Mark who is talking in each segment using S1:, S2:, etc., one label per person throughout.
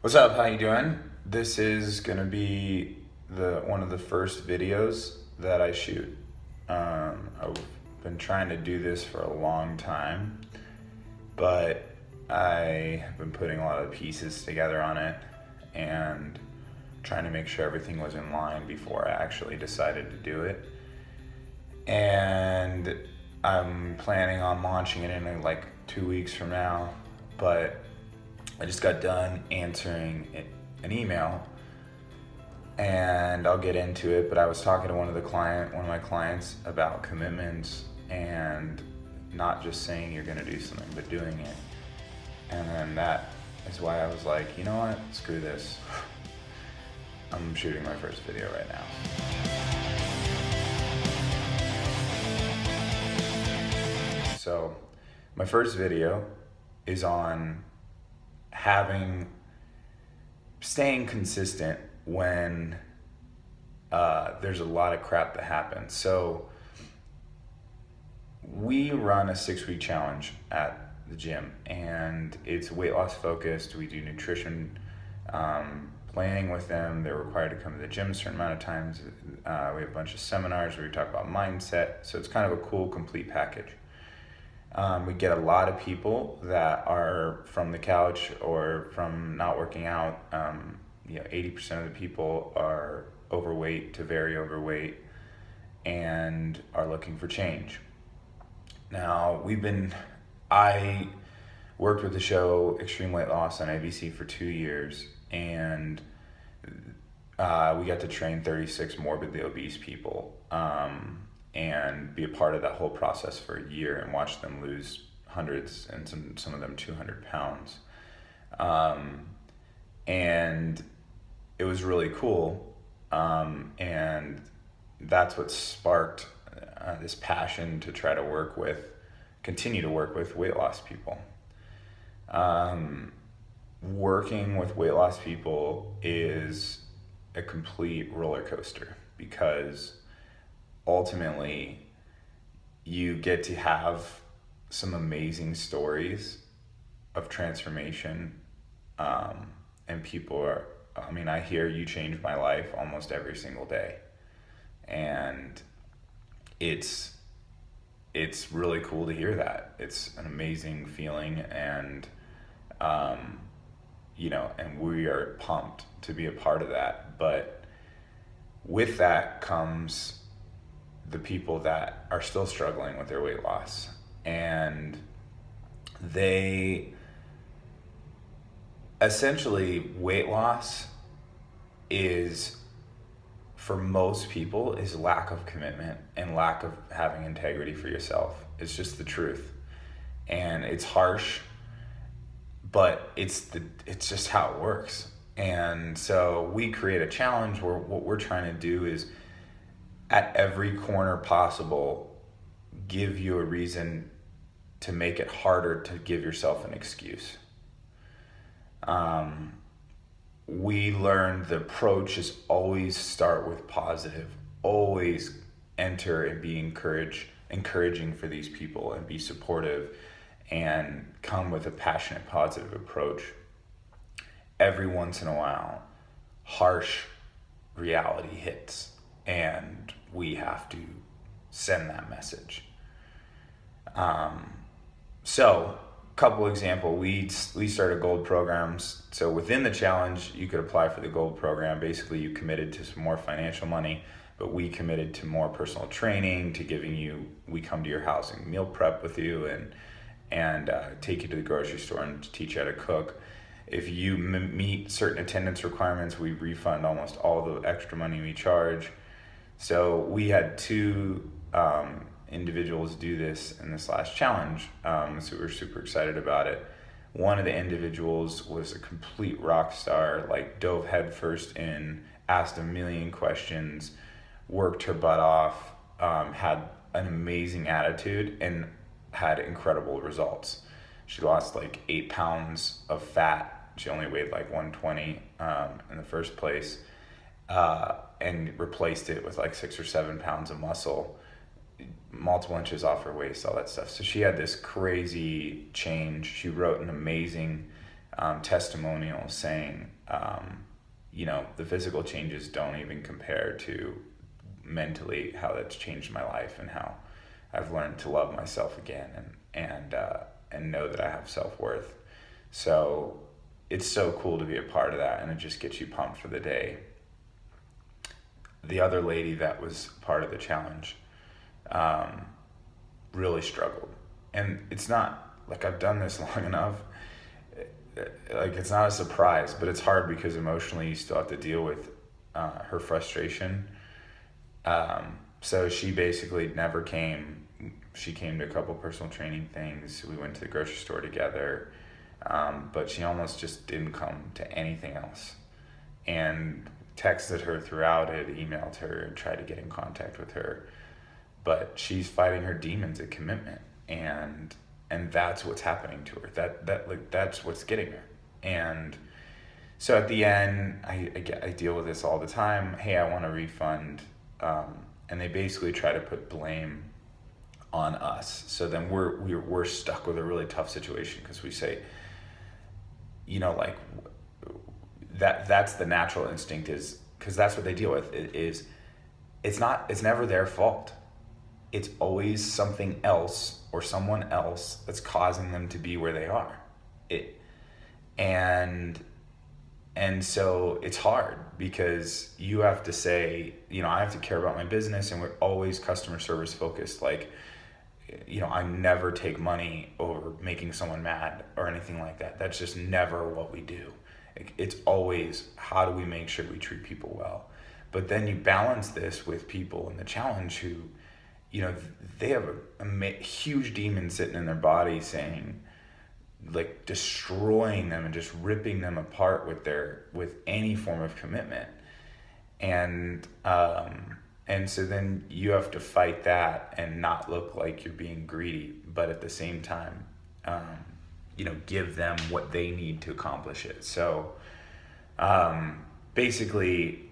S1: What's up? How you doing? This is gonna be the one of the first videos that I shoot. I've been trying to do this for a long time, but I have been putting a lot of pieces together on it and trying to make sure everything was in line before I actually decided to do it. And I'm planning on launching it in like 2 weeks from now, but I just got done answering an email, and I'll get into it, but I was talking to one of my clients about commitments and not just saying you're going to do something, but doing it. And then that is why I was like, you know what? Screw this. I'm shooting my first video right now. So, my first video is on staying consistent when there's a lot of crap that happens. So we run a 6-week challenge at the gym, and it's weight loss focused. We do nutrition planning with them. They're required to come to the gym a certain amount of times. We have a bunch of seminars where we talk about mindset. So it's kind of a cool, complete package. We get a lot of people that are from the couch or from not working out. 80% of the people are overweight to very overweight and are looking for change. Now, I worked with the show Extreme Weight Loss on ABC for 2 years, and we got to train 36 morbidly obese people. And be a part of that whole process for a year and watch them lose hundreds and some of them 200 pounds. And it was really cool. And that's what sparked this passion to try to continue to work with weight loss people. Working with weight loss people is a complete roller coaster because ultimately you get to have some amazing stories of transformation, and I hear you changed my life almost every single day, and it's really cool to hear that. It's an amazing feeling, and and we are pumped to be a part of that. But with that comes the people that are still struggling with their weight loss, and weight loss is, for most people, is lack of commitment and lack of having integrity for yourself. It's just the truth, and it's harsh, but it's just how it works. And so we create a challenge where what we're trying to do is, at every corner possible, give you a reason to make it harder to give yourself an excuse. We learned the approach is always start with positive, always enter and be encouraging for these people and be supportive and come with a passionate, positive approach. Every once in a while, harsh reality hits, and we have to send that message. So, couple example, we started gold programs. So within the challenge, you could apply for the gold program. Basically, you committed to some more financial money, but we committed to more personal training, to we come to your house and meal prep with you and take you to the grocery store and teach you how to cook. If you meet certain attendance requirements, we refund almost all the extra money we charge. So we had two individuals do this in this last challenge, so we were super excited about it. One of the individuals was a complete rock star, dove headfirst in, asked a million questions, worked her butt off, had an amazing attitude, and had incredible results. She lost 8 pounds of fat. She only weighed 120 in the first place, and replaced it with 6 or 7 pounds of muscle, multiple inches off her waist, all that stuff. So she had this crazy change. She wrote an amazing testimonials saying, the physical changes don't even compare to mentally how that's changed my life and how I've learned to love myself again and know that I have self-worth. So it's so cool to be a part of that, and it just gets you pumped for the day. The other lady that was part of the challenge really struggled. And it's not like I've done this long enough. Like, it's not a surprise, but it's hard because emotionally you still have to deal with her frustration. So she basically never came. She came to a couple personal training things. We went to the grocery store together. But she almost just didn't come to anything else. And texted her throughout it, emailed her, and tried to get in contact with her. But she's fighting her demons at commitment, and that's what's happening to her. That's what's getting her. And so at the end, I deal with this all the time. Hey, I want a refund, and they basically try to put blame on us. So then we're stuck with a really tough situation because we say, that's the natural instinct, is because that's what they deal with. It's never their fault. It's always something else or someone else that's causing them to be where they are. And so it's hard because you have to say, I have to care about my business, and we're always customer service focused. Like, I never take money over making someone mad or anything like that. That's just never what we do. It's always, how do we make sure we treat people well? But then you balance this with people in the challenge who, they have a huge demon sitting in their body saying, like, destroying them and just ripping them apart with any form of commitment. And so then you have to fight that and not look like you're being greedy, but at the same time, give them what they need to accomplish it. So basically,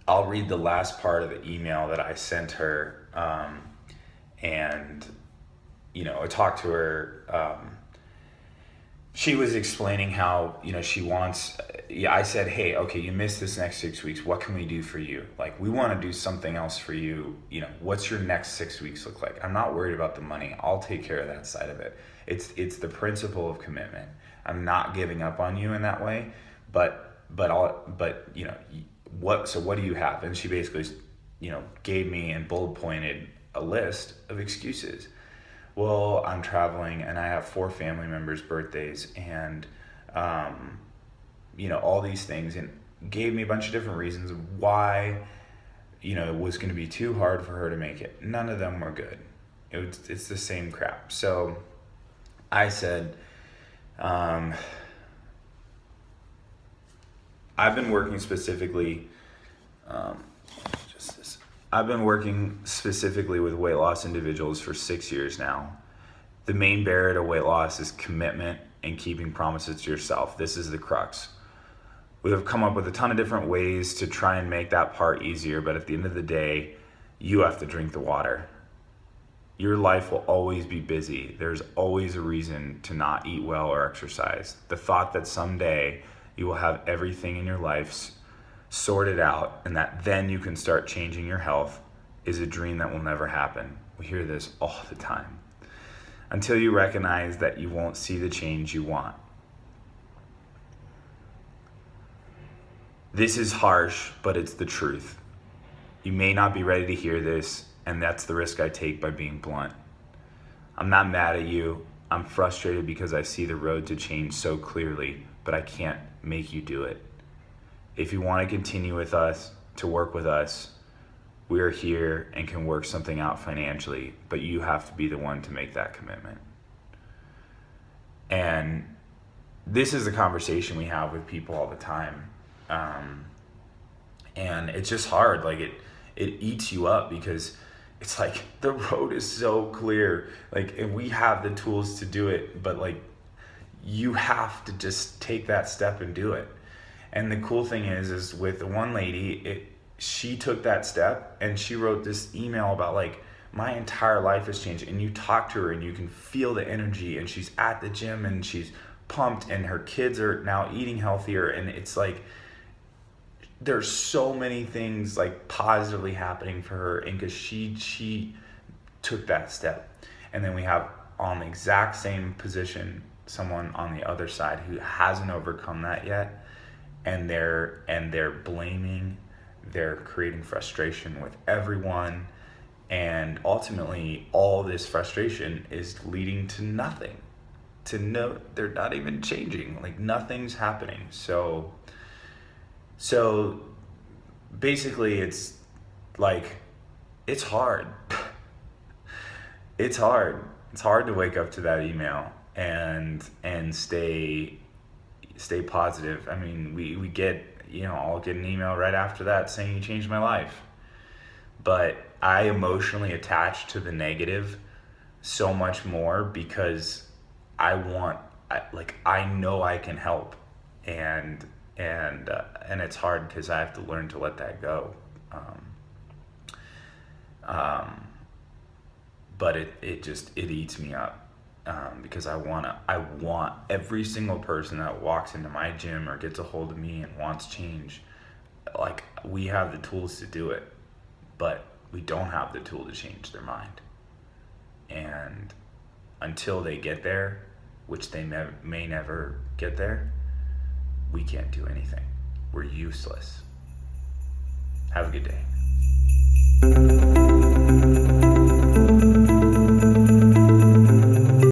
S1: I'll read the last part of the email that I sent her, and I talked to her. She was explaining how, she wants, I said, hey, okay, you missed this next 6 weeks. What can we do for you? Like, we want to do something else for you. What's your next 6 weeks look like? I'm not worried about the money. I'll take care of that side of it. It's the principle of commitment. I'm not giving up on you in that way, but what do you have? And she basically, gave me and bullet pointed a list of excuses. Well, I'm traveling and I have 4 family members' birthdays and, all these things, and gave me a bunch of different reasons why, it was going to be too hard for her to make it. None of them were good. It's the same crap. So I said, I've been working specifically, with weight loss individuals for 6 years now. The main barrier to weight loss is commitment and keeping promises to yourself. This is the crux. We have come up with a ton of different ways to try and make that part easier, but at the end of the day, you have to drink the water. Your life will always be busy. There's always a reason to not eat well or exercise. The thought that someday you will have everything in your life sorted out and that then you can start changing your health is a dream that will never happen. We hear this all the time. Until you recognize that you won't see the change you want. This is harsh, but it's the truth. You may not be ready to hear this, and that's the risk I take by being blunt. I'm not mad at you. I'm frustrated because I see the road to change so clearly, but I can't make you do it. If you want to continue with us, to work with us, we're here and can work something out financially, but you have to be the one to make that commitment. And this is a conversation we have with people all the time. And it's just hard. Like, it eats you up because it's like the road is so clear. Like, and we have the tools to do it, but like, you have to just take that step and do it. And the cool thing is with the one lady, she took that step and she wrote this email about like, my entire life has changed. And you talk to her and you can feel the energy, and she's at the gym and she's pumped, and her kids are now eating healthier, and it's like there's so many things like positively happening for her, and because she took that step. And then we have on the exact same position someone on the other side who hasn't overcome that yet, and they're blaming, they're creating frustration with everyone, and ultimately all this frustration is leading to nothing, to no, they're not even changing, like nothing's happening. So basically it's like, it's hard. It's hard to wake up to that email and stay positive. I mean, we get, I'll get an email right after that saying you changed my life, but I emotionally attach to the negative so much more because I know I can help, and it's hard because I have to learn to let that go. But it eats me up, because I want every single person that walks into my gym or gets a hold of me and wants change. Like, we have the tools to do it, but we don't have the tool to change their mind. And until they get there, which they may never get there, we can't do anything. We're useless. Have a good day.